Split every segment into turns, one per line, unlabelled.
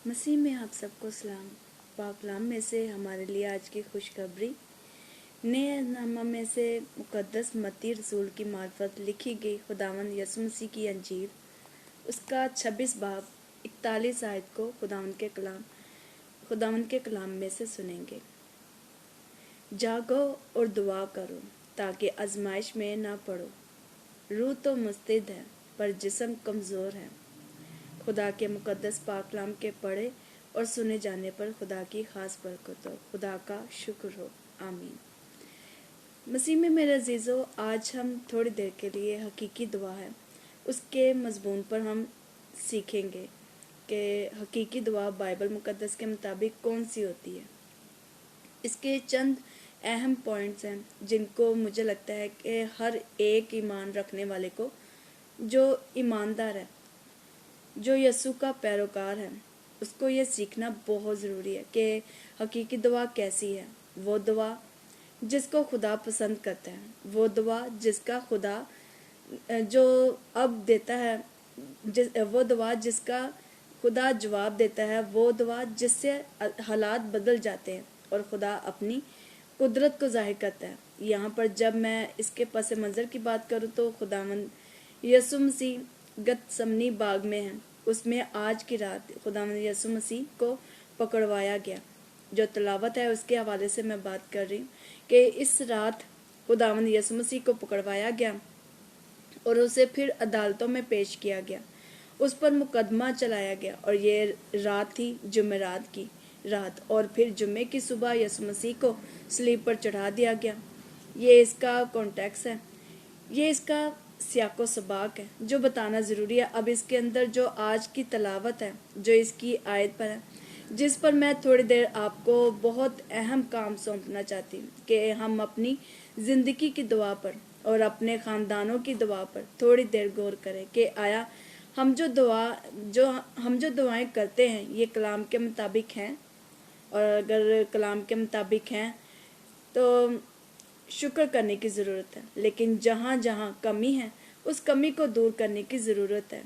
مسیح میں آپ سب کو سلام۔ پاک کلام میں سے ہمارے لیے آج کی خوشخبری نئے نامہ میں سے مقدس متی رسول کی معرفت لکھی گئی خداوند یسوع مسیح کی انجیل، اس کا 26 باب 41 آیت کو خداوند کے کلام میں سے سنیں گے۔ جاگو اور دعا کرو تاکہ آزمائش میں نہ پڑو۔ روح تو مستعد ہے پر جسم کمزور ہے۔ خدا کے مقدس پاک کلام کے پڑھے اور سنے جانے پر خدا کی خاص برکت ہو۔ خدا کا شکر ہو، آمین۔ مسیح میں میرے عزیزو، آج ہم تھوڑی دیر کے لیے حقیقی دعا ہے اس کے مضمون پر ہم سیکھیں گے کہ حقیقی دعا بائبل مقدس کے مطابق کون سی ہوتی ہے۔ اس کے چند اہم پوائنٹس ہیں جن کو مجھے لگتا ہے کہ ہر ایک ایمان رکھنے والے کو، جو ایماندار ہے، جو یسوع کا پیروکار ہے، اس کو یہ سیکھنا بہت ضروری ہے کہ حقیقی دعا کیسی ہے۔ وہ دعا جس کو خدا پسند کرتا ہے، وہ دعا جس کا خدا جو اب دیتا ہے، وہ دعا جس کا خدا جواب دیتا ہے، وہ دعا جس سے حالات بدل جاتے ہیں اور خدا اپنی قدرت کو ظاہر کرتا ہے۔ یہاں پر جب میں اس کے پس منظر کی بات کروں تو خداوند یسوع مسیح گتسمنی باغ میں ہیں۔ اس میں آج کی رات خداوند یسوع مسیح کو پکڑوایا گیا۔ جو تلاوت ہے اس کے حوالے سے میں بات کر رہی ہوں کہ اس رات خداوند یسوع مسیح کو پکڑوایا گیا اور اسے پھر عدالتوں میں پیش کیا گیا، اس پر مقدمہ چلایا گیا، اور یہ رات تھی جمعرات کی رات، اور پھر جمعے کی صبح یسوع مسیح کو صلیب پر چڑھا دیا گیا۔ یہ اس کا کانٹیکس ہے، یہ اس کا سیاق و سباق ہے جو بتانا ضروری ہے۔ اب اس کے اندر جو آج کی تلاوت ہے، جو اس کی آیت پر ہے، جس پر میں تھوڑی دیر آپ کو بہت اہم کام سونپنا چاہتی ہوں کہ ہم اپنی زندگی کی دعا پر اور اپنے خاندانوں کی دعا پر تھوڑی دیر غور کریں کہ آیا ہم جو دعائیں کرتے ہیں یہ کلام کے مطابق ہیں، اور اگر کلام کے مطابق ہیں تو شکر کرنے کی ضرورت ہے، لیکن جہاں جہاں کمی ہے اس کمی کو دور کرنے کی ضرورت ہے،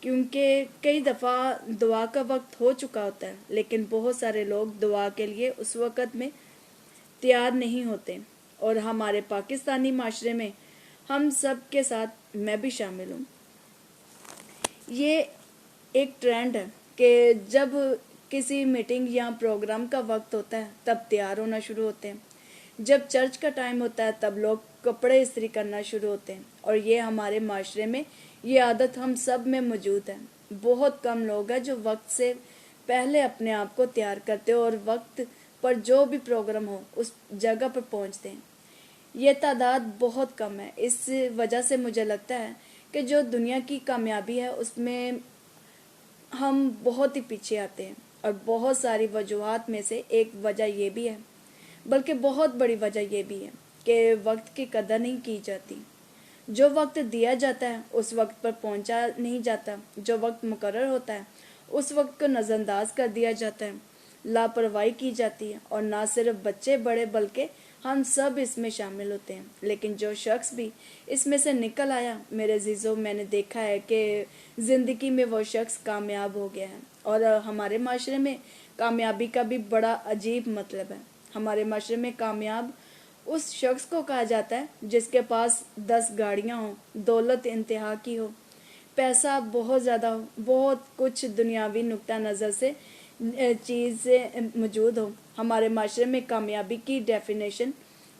کیونکہ کئی دفعہ دعا کا وقت ہو چکا ہوتا ہے لیکن بہت سارے لوگ دعا کے لیے اس وقت میں تیار نہیں ہوتے، اور ہمارے پاکستانی معاشرے میں ہم سب کے ساتھ میں بھی شامل ہوں، یہ ایک ٹرینڈ ہے کہ جب کسی میٹنگ یا پروگرام کا وقت ہوتا ہے تب تیار ہونا شروع ہوتے ہیں، جب چرچ کا ٹائم ہوتا ہے تب لوگ کپڑے استری کرنا شروع ہوتے ہیں، اور یہ ہمارے معاشرے میں یہ عادت ہم سب میں موجود ہے۔ بہت کم لوگ ہیں جو وقت سے پہلے اپنے آپ کو تیار کرتے اور وقت پر جو بھی پروگرام ہو اس جگہ پر پہنچتے ہیں۔ یہ تعداد بہت کم ہے۔ اس وجہ سے مجھے لگتا ہے کہ جو دنیا کی کامیابی ہے اس میں ہم بہت ہی پیچھے آتے ہیں، اور بہت ساری وجوہات میں سے ایک وجہ یہ بھی ہے، بلکہ بہت بڑی وجہ یہ بھی ہے کہ وقت کی قدر نہیں کی جاتی۔ جو وقت دیا جاتا ہے اس وقت پر پہنچا نہیں جاتا، جو وقت مقرر ہوتا ہے اس وقت کو نظر انداز کر دیا جاتا ہے، لاپرواہی کی جاتی ہے، اور نہ صرف بچے بڑے بلکہ ہم سب اس میں شامل ہوتے ہیں۔ لیکن جو شخص بھی اس میں سے نکل آیا، میرے عزیزوں، میں نے دیکھا ہے کہ زندگی میں وہ شخص کامیاب ہو گیا ہے۔ اور ہمارے معاشرے میں کامیابی کا بھی بڑا عجیب مطلب ہے۔ ہمارے معاشرے میں کامیاب اس شخص کو کہا جاتا ہے جس کے پاس 10 گاڑیاں ہوں، دولت انتہا کی ہو، پیسہ بہت زیادہ ہو، بہت کچھ دنیاوی نقطہ نظر سے چیزیں موجود ہو۔ ہمارے معاشرے میں کامیابی کی ڈیفینیشن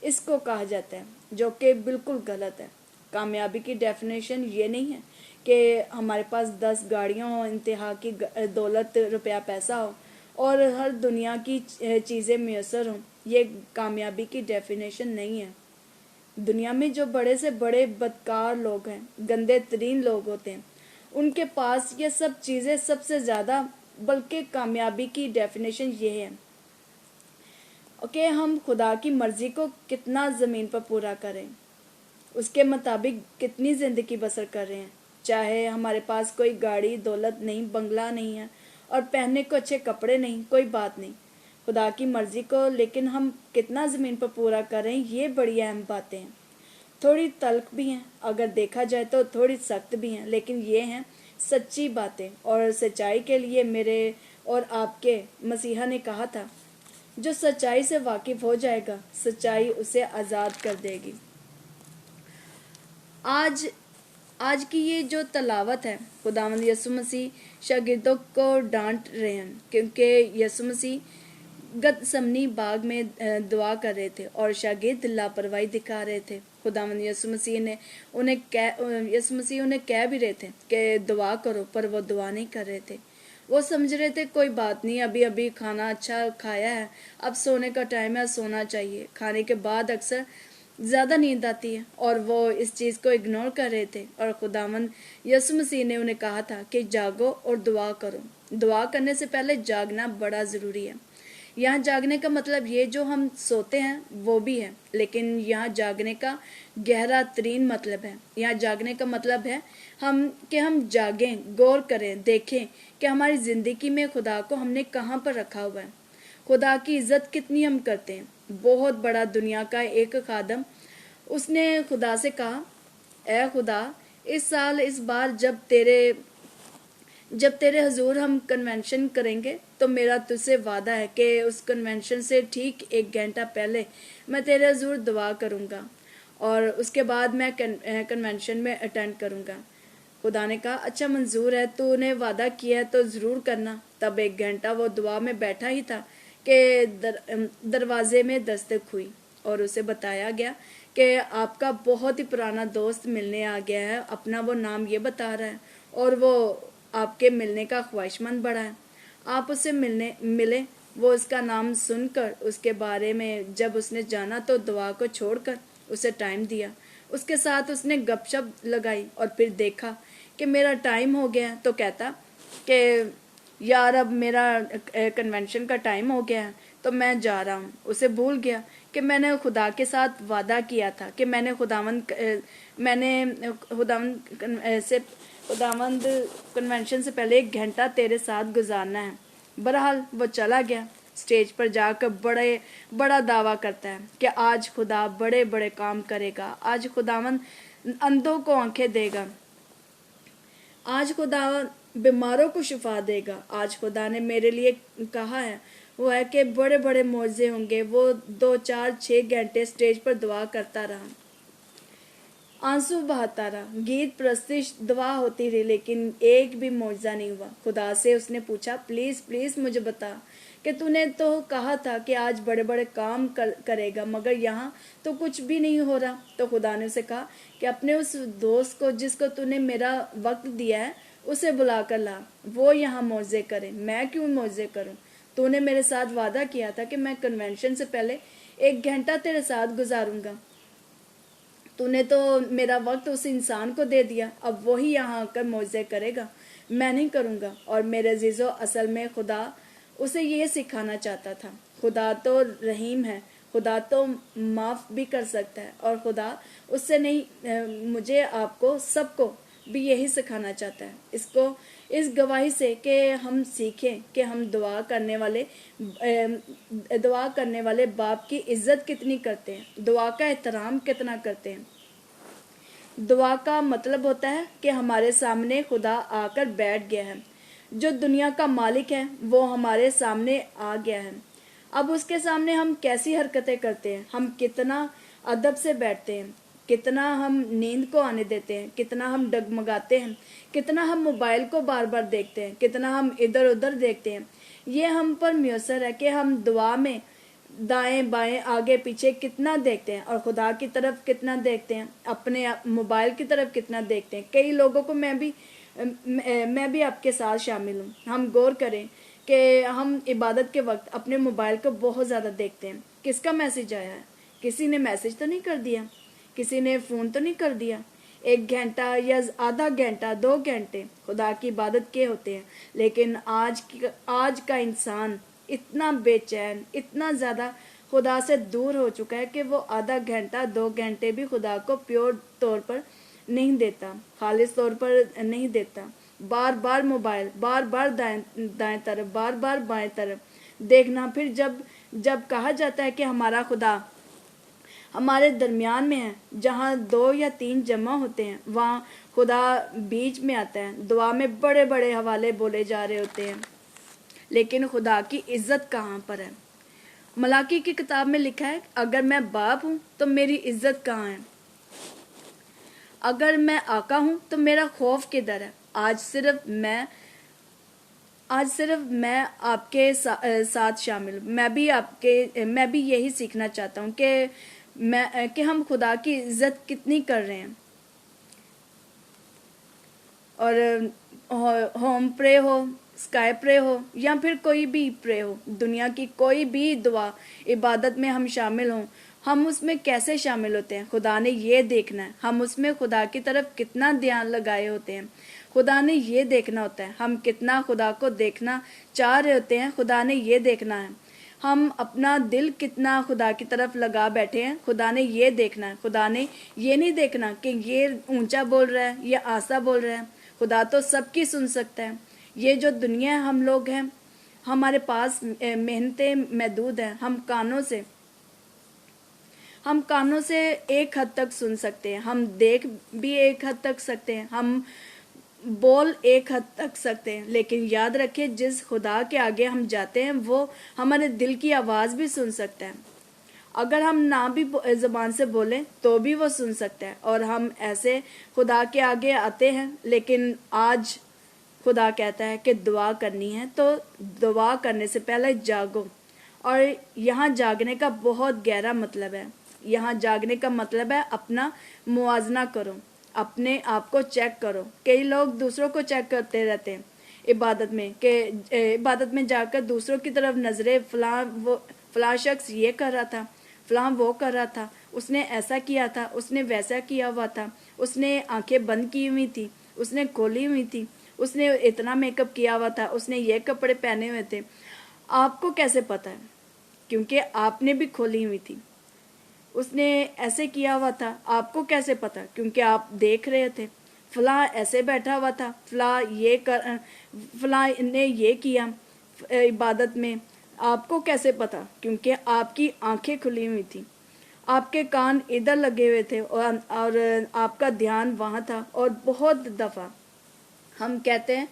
اس کو کہا جاتا ہے، جو کہ بالکل غلط ہے۔ کامیابی کی ڈیفینیشن یہ نہیں ہے کہ ہمارے پاس 10 گاڑیاں ہوں، انتہا کی دولت، روپیہ پیسہ ہو اور ہر دنیا کی چیزیں میسر ہوں۔ یہ کامیابی کی ڈیفینیشن نہیں ہے۔ دنیا میں جو بڑے سے بڑے بدکار لوگ ہیں، گندے ترین لوگ ہوتے ہیں، ان کے پاس یہ سب چیزیں سب سے زیادہ، بلکہ کامیابی کی ڈیفینیشن یہ ہے کہ ہم خدا کی مرضی کو کتنا زمین پر پورا کریں، اس کے مطابق کتنی زندگی بسر کر رہے ہیں، چاہے ہمارے پاس کوئی گاڑی، دولت نہیں، بنگلہ نہیں ہے اور پہننے کو اچھے کپڑے نہیں، کوئی بات نہیں، خدا کی مرضی کو لیکن ہم کتنا زمین پر پورا کریں، یہ بڑی اہم باتیں ہیں۔ تھوڑی تلخ بھی ہیں، اگر دیکھا جائے تو تھوڑی سخت بھی ہیں، لیکن یہ ہیں سچی باتیں، اور سچائی کے لیے میرے اور آپ کے مسیحا نے کہا تھا جو سچائی سے واقف ہو جائے گا سچائی اسے آزاد کر دے گی۔ آج کی یہ جو تلاوت ہے، خداوند یسوع مسیح شاگردوں کو ڈانٹ رہے ہیں کیونکہ یسوع مسیح گتسمنی باغ میں دعا کر رہے تھے اور شاگرد لاپرواہی دکھا رہے تھے۔ خداوند یسوع مسیح انہیں کہہ بھی رہے تھے کہ دعا کرو، پر وہ دعا نہیں کر رہے تھے۔ وہ سمجھ رہے تھے کوئی بات نہیں، ابھی کھانا اچھا کھایا ہے، اب سونے کا ٹائم ہے، سونا چاہیے۔ کھانے کے بعد اکثر زیادہ نیند آتی ہے اور وہ اس چیز کو اگنور کر رہے تھے، اور خداوند یسوع مسیح نے انہیں کہا تھا کہ جاگو اور دعا کرو۔ دعا کرنے سے پہلے جاگنا بڑا ضروری ہے۔ یہاں جاگنے کا مطلب یہ جو ہم سوتے ہیں وہ بھی ہے، لیکن یہاں جاگنے کا گہرا ترین مطلب ہے۔ یہاں جاگنے کا مطلب ہے کہ ہم جاگیں، غور کریں، دیکھیں کہ ہماری زندگی میں خدا کو ہم نے کہاں پر رکھا ہوا ہے، خدا کی عزت کتنی ہم کرتے ہیں۔ بہت بڑا دنیا کا ایک خادم، اس نے خدا سے کہا، اے خدا، اس سال اس بار جب تیرے حضور ہم کنونشن کریں گے تو میرا تجھ سے وعدہ ہے کہ اس کنونشن سے ٹھیک 1 گھنٹہ پہلے میں تیرے حضور دعا کروں گا اور اس کے بعد میں کنونشن میں اٹینڈ کروں گا۔ خدا نے کہا اچھا منظور ہے، تو نے وعدہ کیا ہے تو ضرور کرنا۔ تب 1 گھنٹہ وہ دعا میں بیٹھا ہی تھا کہ دروازے میں دستک ہوئی اور اسے بتایا گیا کہ آپ کا بہت ہی پرانا دوست ملنے آ گیا ہے، اپنا وہ نام یہ بتا رہا ہے اور وہ آپ کے ملنے کا خواہش مند بڑا ہے۔ آپ اس سے ملے۔ وہ اس کا نام سن کر اس کے بارے میں جب اس نے جانا تو دعا کو چھوڑ کر اسے ٹائم دیا، اس کے ساتھ اس نے گپ شپ لگائی اور پھر دیکھا کہ میرا ٹائم ہو گیا تو کہتا کہ یار اب میرا کنونشن کا ٹائم ہو گیا ہے تو میں جا رہا ہوں۔ اسے بھول گیا کہ میں نے خدا کے ساتھ وعدہ کیا تھا کہ میں نے خداوند کنونشن سے پہلے 1 گھنٹہ تیرے ساتھ گزارنا ہے۔ بہرحال وہ چلا گیا، اسٹیج پر جا کر بڑا دعویٰ کرتا ہے کہ آج خدا بڑے بڑے کام کرے گا، آج خداوند اندھوں کو آنکھیں دے گا، آج خدا بیماروں کو شفا دے گا، آج خدا نے میرے لیے کہا ہے وہ ہے کہ بڑے بڑے معجزے ہوں گے۔ وہ 2 4 6 گھنٹے اسٹیج پر دعا کرتا رہا، آنسو بہاتا رہا، گیت پرستش دعا ہوتی رہی، لیکن ایک بھی معجزہ نہیں ہوا۔ خدا سے اس نے پوچھا پلیز مجھے بتا کہ تو نے تو کہا تھا کہ آج بڑے بڑے کام کرے گا، مگر یہاں تو کچھ بھی نہیں ہو رہا۔ تو خدا نے اسے کہا کہ اپنے اس دوست کو جس کو تو نے میرا وقت دیا ہے اسے بلا کر لا، وہ یہاں معجزے کرے، میں کیوں معجزے کروں؟ تو نے میرے ساتھ وعدہ کیا تھا کہ میں کنونشن سے پہلے 1 گھنٹہ تیرے ساتھ گزاروں گا، تو نے تو میرا وقت اس انسان کو دے دیا، اب وہی یہاں آ کر معجزے کرے گا، میں نہیں کروں گا۔ اور میرے عزیزو، اصل میں خدا اسے یہ سکھانا چاہتا تھا۔ خدا تو رحیم ہے، خدا تو معاف بھی کر سکتا ہے، اور خدا اس سے نہیں، مجھے آپ کو سب کو بھی یہی سکھانا چاہتا ہے، اس گواہی سے کہ ہم سیکھیں کہ ہم دعا کرنے والے باپ کی عزت کتنی کرتے ہیں، دعا کا احترام کتنا کرتے ہیں۔ دعا کا مطلب ہوتا ہے کہ ہمارے سامنے خدا آ کر بیٹھ گیا ہے، جو دنیا کا مالک ہے وہ ہمارے سامنے آ گیا ہے۔ اب اس کے سامنے ہم کیسی حرکتیں کرتے ہیں، ہم کتنا ادب سے بیٹھتے ہیں، کتنا ہم نیند کو آنے دیتے ہیں، کتنا ہم ڈگمگاتے ہیں، کتنا ہم موبائل کو بار بار دیکھتے ہیں، کتنا ہم ادھر ادھر دیکھتے ہیں۔ یہ ہم پر میسر ہے کہ ہم دعا میں دائیں بائیں آگے پیچھے کتنا دیکھتے ہیں اور خدا کی طرف کتنا دیکھتے ہیں، اپنے موبائل کی طرف کتنا دیکھتے ہیں۔ کئی لوگوں کو میں بھی آپ کے ساتھ شامل ہوں، ہم غور کریں کہ ہم عبادت کے وقت اپنے موبائل کو بہت زیادہ دیکھتے ہیں۔ کس کا میسج آیا ہے؟ کسی نے میسج تو نہیں کر دیا، کسی نے فون تو نہیں کر دیا۔ 1 گھنٹہ یا آدھا گھنٹہ 2 گھنٹے خدا کی عبادت کے ہوتے ہیں، لیکن آج کا انسان اتنا بے چین، اتنا زیادہ خدا سے دور ہو چکا ہے کہ وہ آدھا گھنٹہ 2 گھنٹے بھی خدا کو پیور طور پر نہیں دیتا، خالص طور پر نہیں دیتا۔ بار بار موبائل، بار بار دائیں طرف، بار بار بائیں طرف دیکھنا۔ پھر جب کہا جاتا ہے کہ ہمارا خدا ہمارے درمیان میں ہے، جہاں 2 یا 3 جمع ہوتے ہیں وہاں خدا بیچ میں آتا ہے۔ دعا میں بڑے بڑے حوالے بولے جا رہے ہوتے ہیں، لیکن خدا کی عزت کہاں پر ہے؟ ملاکی کی کتاب میں لکھا ہے اگر میں باپ ہوں تو میری عزت کہاں ہے؟ اگر میں آقا ہوں تو میرا خوف کدھر ہے؟ آج صرف میں آپ کے ساتھ شامل ہوں. میں بھی یہی سیکھنا چاہتا ہوں کہ ہم خدا کی عزت کتنی کر رہے ہیں. اور ہوم پرے ہو، اسکائی پرے ہو یا پھر کوئی بھی پرے ہو، دنیا کی کوئی بھی دعا عبادت میں ہم شامل ہوں، ہم اس میں کیسے شامل ہوتے ہیں خدا نے یہ دیکھنا ہے. ہم اس میں خدا کی طرف کتنا دھیان لگائے ہوتے ہیں خدا نے یہ دیکھنا ہوتا ہے. ہم کتنا خدا کو دیکھنا چاہ رہے ہوتے ہیں خدا نے یہ دیکھنا ہے. ہم اپنا دل کتنا خدا کی طرف لگا بیٹھے ہیں خدا نے یہ دیکھنا ہے. خدا نے یہ نہیں دیکھنا کہ یہ اونچا بول رہا ہے یا آسا بول رہا ہے. خدا تو سب کی سن سکتا ہے. یہ جو دنیا ہے ہم لوگ ہیں، ہمارے پاس محنتیں محدود ہیں. ہم کانوں سے ایک حد تک سن سکتے ہیں، ہم دیکھ بھی ایک حد تک سکتے ہیں، ہم بول ایک حد تک سکتے ہیں. لیکن یاد رکھیں جس خدا کے آگے ہم جاتے ہیں وہ ہمارے دل کی آواز بھی سن سکتا ہے. اگر ہم نہ بھی زبان سے بولیں تو بھی وہ سن سکتا ہے. اور ہم ایسے خدا کے آگے آتے ہیں، لیکن آج خدا کہتا ہے کہ دعا کرنی ہے تو دعا کرنے سے پہلے جاگو. اور یہاں جاگنے کا بہت گہرا مطلب ہے. یہاں جاگنے کا مطلب ہے اپنا موازنہ کرو، اپنے آپ کو چیک کرو. کئی لوگ دوسروں کو چیک کرتے رہتے ہیں عبادت میں جا کر دوسروں کی طرف نظریں، فلاں شخص یہ کر رہا تھا، فلاں وہ کر رہا تھا، اس نے ایسا کیا تھا، اس نے ویسا کیا ہوا تھا، اس نے آنکھیں بند کی ہوئی تھی، اس نے کھولی ہوئی تھی، اس نے اتنا میک اپ کیا ہوا تھا، اس نے یہ کپڑے پہنے ہوئے تھے. آپ کو کیسے پتا ہے؟ کیونکہ آپ نے بھی کھولی ہوئی تھی. اس نے ایسے کیا ہوا تھا. آپ کو کیسے پتا؟ کیونکہ آپ دیکھ رہے تھے. فلاں ایسے بیٹھا ہوا تھا، فلاں نے یہ کیا عبادت میں. آپ کو کیسے پتا؟ کیونکہ آپ کی آنکھیں کھلی ہوئی تھی، آپ کے کان ادھر لگے ہوئے تھے اور آپ کا دھیان وہاں تھا. اور بہت دفعہ ہم کہتے ہیں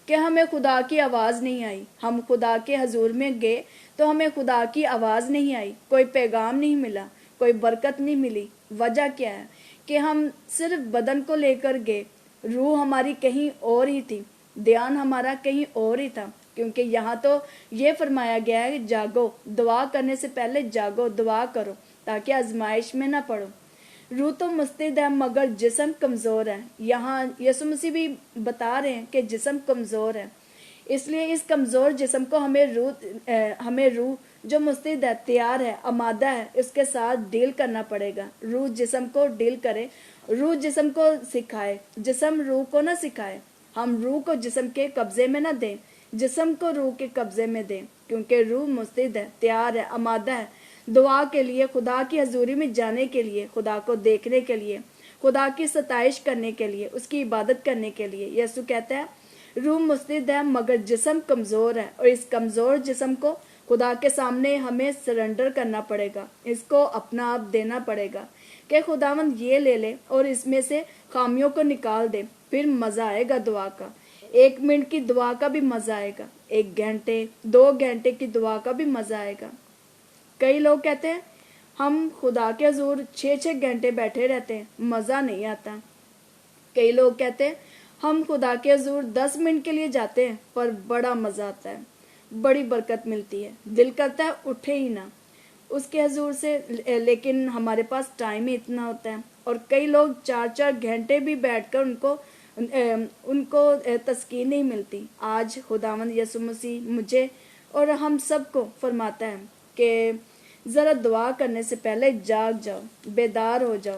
کہ ہمیں خدا کی آواز نہیں آئی. ہم خدا کے حضور میں گئے تو ہمیں خدا کی آواز نہیں آئی، کوئی پیغام نہیں ملا، کوئی برکت نہیں ملی. وجہ کیا ہے؟ کہ ہم صرف بدن کو لے کر گئے، روح ہماری کہیں اور ہی تھی، دھیان ہمارا کہیں اور ہی تھا. کیونکہ یہاں تو یہ فرمایا گیا ہے جاگو، دعا کرنے سے پہلے جاگو، دعا کرو تاکہ آزمائش میں نہ پڑو. روح تو مستعد ہے مگر جسم کمزور ہے. یہاں یسوع مسیح بھی بتا رہے ہیں کہ جسم کمزور ہے، اس لیے اس کمزور جسم کو ہمیں روح جو مستعد ہے، تیار ہے، آمادہ ہے، اس کے ساتھ ڈیل کرنا پڑے گا. روح جسم کو ڈیل کرے، روح جسم کو سکھائے، جسم روح کو نہ سکھائے. ہم روح کو جسم کے قبضے میں نہ دیں، جسم کو روح کے قبضے میں دیں. کیونکہ روح مستعد ہے، تیار ہے، آمادہ ہے دعا کے لیے، خدا کی حضوری میں جانے کے لیے، خدا کو دیکھنے کے لیے، خدا کی ستائش کرنے کے لیے، اس کی عبادت کرنے کے لیے. یسوع کہتا ہے روح مستعد ہے مگر جسم کمزور ہے. اور اس کمزور جسم کو خدا کے سامنے ہمیں سرنڈر کرنا پڑے گا، اس کو اپنا آپ دینا پڑے گا کہ خداوند یہ لے لے اور اس میں سے خامیوں کو نکال دے. پھر مزہ آئے گا دعا کا. 1 منٹ کی دعا کا بھی مزہ آئے گا، 1 گھنٹے 2 گھنٹے کی دعا کا بھی مزہ آئے گا. کئی لوگ کہتے ہیں ہم خدا کے حضور 6 گھنٹے بیٹھے رہتے ہیں، مزہ نہیں آتا. کئی لوگ کہتے ہیں ہم خدا کے حضور 10 منٹ کے لیے جاتے ہیں پر بڑا مزہ آتا ہے، بڑی برکت ملتی ہے، دل کرتا ہے اٹھے ہی نہ اس کے حضور سے. لیکن ہمارے پاس ٹائم ہی اتنا ہوتا ہے. اور کئی لوگ 4 گھنٹے بھی بیٹھ کر ان کو تسکین نہیں ملتی. آج خداوند یسوع مسیح مجھے اور ہم سب کو فرماتا ہے کہ ذرا دعا کرنے سے پہلے جاگ جاؤ، بیدار ہو جاؤ،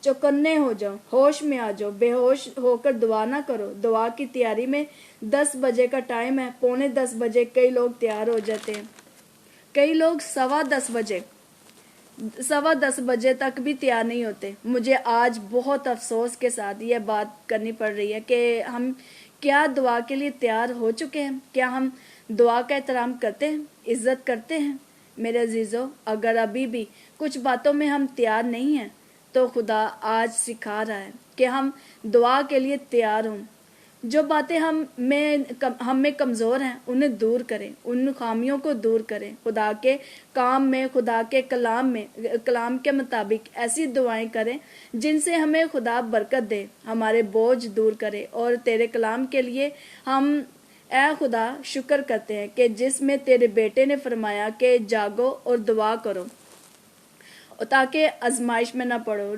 چوکنے ہو جاؤ، ہوش میں آ جاؤ. بے ہوش ہو کر دعا نہ کرو. دعا کی تیاری میں 10 بجے کا ٹائم ہے، 9:45 بجے کئی لوگ تیار ہو جاتے ہیں. کئی لوگ 10:15 بجے تک بھی تیار نہیں ہوتے. مجھے آج بہت افسوس کے ساتھ یہ بات کرنی پڑ رہی ہے کہ ہم کیا دعا کے لیے تیار ہو چکے ہیں؟ کیا ہم دعا کا احترام کرتے ہیں، عزت کرتے ہیں؟ میرے عزیزو، اگر ابھی بھی کچھ باتوں میں ہم تیار نہیں ہیں تو خدا آج سکھا رہا ہے کہ ہم دعا کے لیے تیار ہوں. جو باتیں ہم میں کمزور ہیں انہیں دور کریں، ان خامیوں کو دور کریں، خدا کے کام میں، خدا کے کلام کے مطابق ایسی دعائیں کریں جن سے ہمیں خدا برکت دے، ہمارے بوجھ دور کرے۔ اور تیرے کلام کے لیے ہم اے خدا شکر کرتے ہیں کہ جس میں تیرے بیٹے نے فرمایا کہ جاگو اور دعا کرو تاکہ آزمائش میں نہ پڑو۔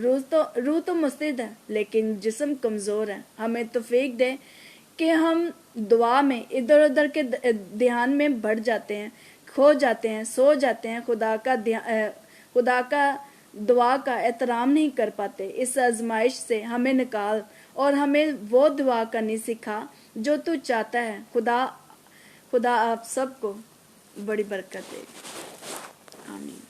روح تو مستعد ہے لیکن جسم کمزور ہے۔ ہمیں توفیق دے کہ ہم دعا میں ادھر ادھر کے دھیان میں بڑھ جاتے ہیں، کھو جاتے ہیں، سو جاتے ہیں، خدا کا دعا کا احترام نہیں کر پاتے۔ اس آزمائش سے ہمیں نکال اور ہمیں وہ دعا کرنی سکھا جو تو چاہتا ہے۔ خدا آپ سب کو بڑی برکت دے، آمین۔